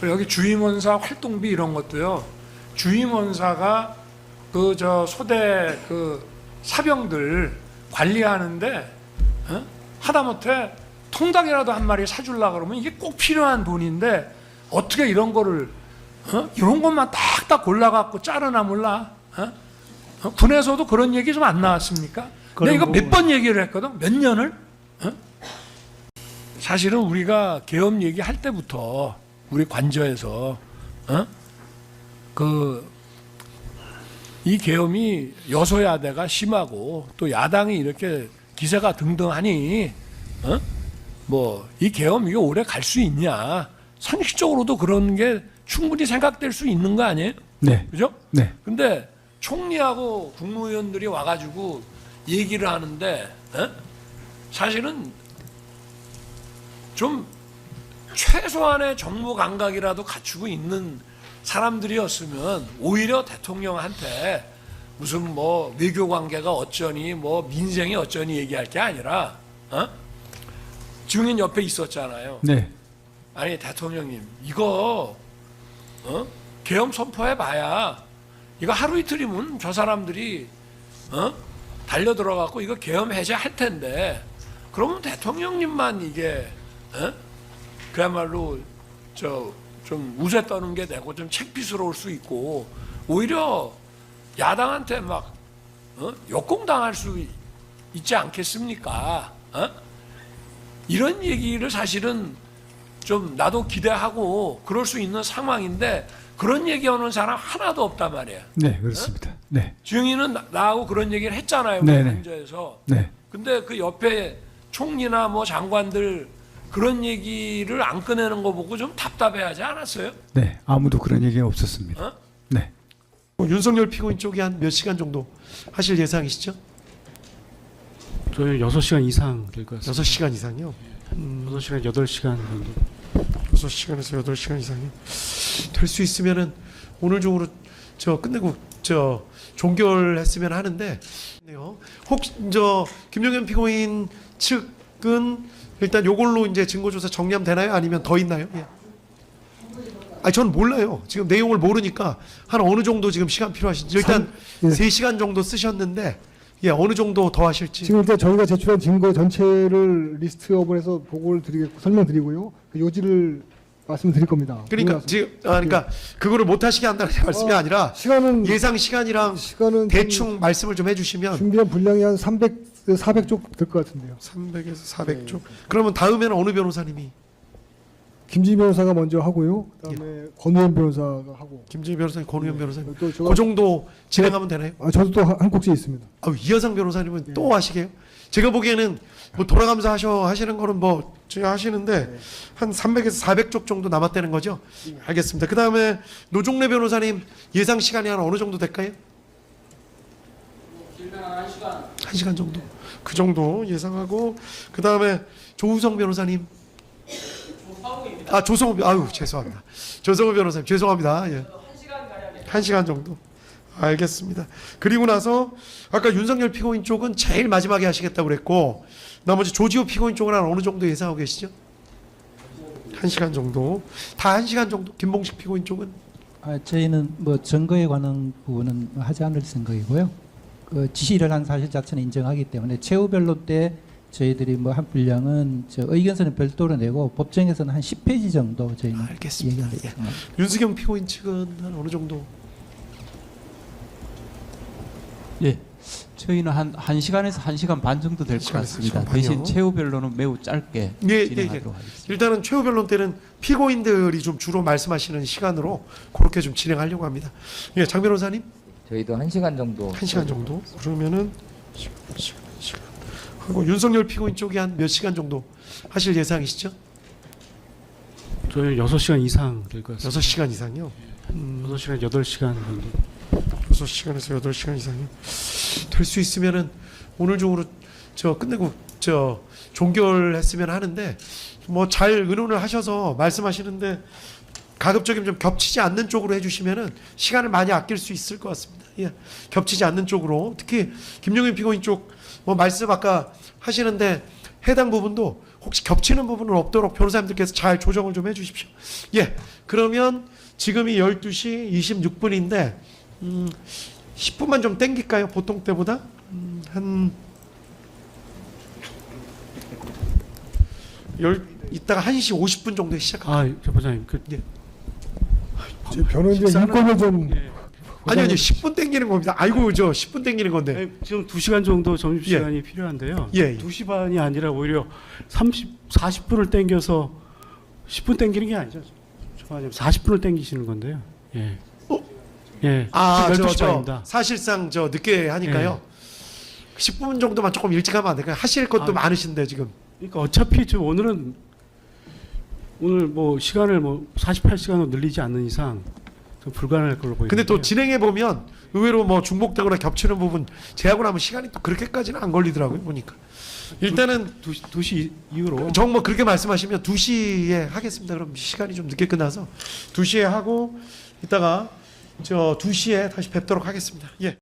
그리고 여기 주임원사 활동비 이런 것도요. 주임원사가 그 저 소대 그 사병들 관리하는데 하다못해 통닭이라도 한 마리 사주려고 그러면 이게 꼭 필요한 돈인데 어떻게 이런 거를 이런 것만 딱딱 골라갖고 자르나 몰라. 군에서도 그런 얘기 좀 안 나왔습니까? 내가 이거 몇 번 얘기를 했거든. 몇 년을? 사실은 우리가 계엄 얘기할 때부터 우리 관저에서 이 계엄이 여소야대가 심하고 또 야당이 이렇게 기세가 등등하니 뭐 이 계엄 이게 오래 갈 수 있냐? 상식적으로도 그런 게 충분히 생각될 수 있는 거 아니에요? 네. 그죠? 네. 근데 총리하고 국무위원들이 와가지고 얘기를 하는데 사실은 좀 최소한의 정무 감각이라도 갖추고 있는 사람들이었으면 오히려 대통령한테 무슨 뭐 외교 관계가 어쩌니 뭐 민생이 어쩌니 얘기할 게 아니라 증인 옆에 있었잖아요. 네. 아니 대통령님 이거 계엄 선포해봐야 이거 하루 이틀이면 저 사람들이 달려들어갖고 이거 계엄 해제할 텐데 그러면 대통령님만 이게 그야말로 좀 우세 떠는 게 되고 좀 책비스러울 수 있고 오히려 야당한테 막 역공당할 수 있지 않겠습니까? 이런 얘기를 사실은 좀 나도 기대하고 그럴 수 있는 상황인데 그런 얘기하는 사람 하나도 없단 말이에요. 네, 그렇습니다. 네. 증인은 나하고 그런 얘기를 했잖아요. 네네. 문제에서. 네. 근데 그 옆에 총리나 뭐 장관들 그런 얘기를 안 꺼내는 거 보고 좀 답답해하지 않았어요? 네. 아무도 그런 얘기가 없었습니다. 네. 윤석열 피고인 쪽이 한 몇 시간 정도 하실 예상이시죠? 저희 6시간 이상 될 것 같습니다. 6시간 이상이요? 6시간, 8시간 정도. 6시간에서 8시간 이상이 될 수 있으면은 오늘 중으로 끝내고 종결했으면 하는데 혹시 김용현 피고인 측은 일단 요걸로 이제 증거조사 정리하면 되나요? 아니면 더 있나요? 예. 저는 몰라요. 지금 내용을 모르니까 한 어느 정도 지금 시간 필요하신지 일단 3시간 정도 쓰셨는데 어느 정도 더 하실지. 지금 일단 저희가 제출한 증거 전체를 리스트업을 해서 보고를 설명드리고요. 그 요지를 말씀드릴 겁니다. 그러니까 지금 그러니까 그거를 못 하시게 한다는 말씀이 아니라 시간은 예상 시간이랑 대충 말씀을 좀 해주시면 준비한 분량이 한 400쪽 될 것 같은데요. 300에서 400쪽. 그러면 다음에는 어느 변호사님이? 김진희 변호사가 먼저 하고요. 그다음에 권우현 변호사가 하고. 김진희 변호사님, 권우현 변호사님. 또 그 정도 진행하면 되나요? 저도 또 한 곡지 있습니다. 이하상 변호사님은 또 하시게요? 제가 보기에는 뭐 돌아가면서 하시는 거는 뭐 제가 하시는데 한 300에서 400쪽 정도 남았다는 거죠? 알겠습니다. 그 다음에 노종래 변호사님 예상 시간이 한 어느 정도 될까요? 길면 한 1시간. 1시간 정도. 그 정도 예상하고 그 다음에 조우성 변호사님. 조성우 죄송합니다. 조성우 변호사님 죄송합니다. 예. 1시간 정도. 알겠습니다. 그리고 나서 아까 윤석열 피고인 쪽은 제일 마지막에 하시겠다고 그랬고 나머지 조지호 피고인 쪽은 한 어느 정도 예상하고 계시죠? 1시간 정도. 다 1시간 정도. 김봉식 피고인 쪽은? 저희는 뭐 증거에 관한 부분은 하지 않을 생각이고요. 그 지시를 한 사실 자체는 인정하기 때문에 최후 변론 때 저희들이 뭐 한 분량은 의견서는 별도로 내고 법정에서는 한 10페이지 정도 저희는 알겠습니다. 얘기하겠습니다. 윤수경 피고인 측은 한 어느 정도? 예, 저희는 한 1시간에서 1시간 반 정도 될 것 같습니다. 대신 최후 변론은 매우 짧게 진행하도록 하겠습니다. 일단은 최후 변론 때는 피고인들이 좀 주로 말씀하시는 시간으로 그렇게 좀 진행하려고 합니다. 예, 장 변호사님? 저희도 1시간 정도. 1시간 정도? 그러면은 시간 하고 윤석열 피고인 쪽이 한 몇 시간 정도 하실 예상이시죠? 저희 6시간 이상 될 것 같습니다. 6시간 이상이요? 6시간, 8시간 정도. 6시간에서 8시간 이상이 될 수 있으면은 오늘 중으로 끝내고 종결했으면 하는데 뭐 잘 의논을 하셔서 말씀하시는데 가급적이면 좀 겹치지 않는 쪽으로 해주시면은 시간을 많이 아낄 수 있을 것 같습니다. 예, 겹치지 않는 쪽으로 특히 김용현 피고인 쪽 뭐 말씀 아까 하시는데 해당 부분도 혹시 겹치는 부분은 없도록 변호사님들께서 잘 조정을 좀 해주십시오. 예, 그러면 지금이 12시 26분인데 10분만 좀 땡길까요? 보통 때보다 이따가 1시 50분 정도에 시작합니다. 저 부장님 예. 제 변호인의 인권을 좀 아니요, 10분 땡기는 겁니다. 아이고, 저 10분 땡기는 건데. 아니, 지금 2시간 정도 점심시간이 필요한데요. 예, 예. 2시 반이 아니라 오히려 40분을 땡겨서 10분 땡기는 게 아니죠. 40분을 땡기시는 건데요. 예. 예. 아, 지금 12시 저 반입니다. 사실상 저 늦게 하니까요. 10분 정도만 조금 일찍 하면 안 될까요? 하실 것도 많으신데 지금. 그러니까 어차피 오늘 뭐 시간을 뭐 48시간으로 늘리지 않는 이상 좀 불가능할 걸로 보이는데. 근데 또 진행해 보면 의외로 뭐 중복되거나 겹치는 부분 제하고 나면 시간이 또 그렇게까지는 안 걸리더라고요, 보니까. 일단은 2시 이후로 정 뭐 그렇게 말씀하시면 2시에 하겠습니다. 그럼 시간이 좀 늦게 끝나서 2시에 하고 이따가 저 2시에 다시 뵙도록 하겠습니다. 예.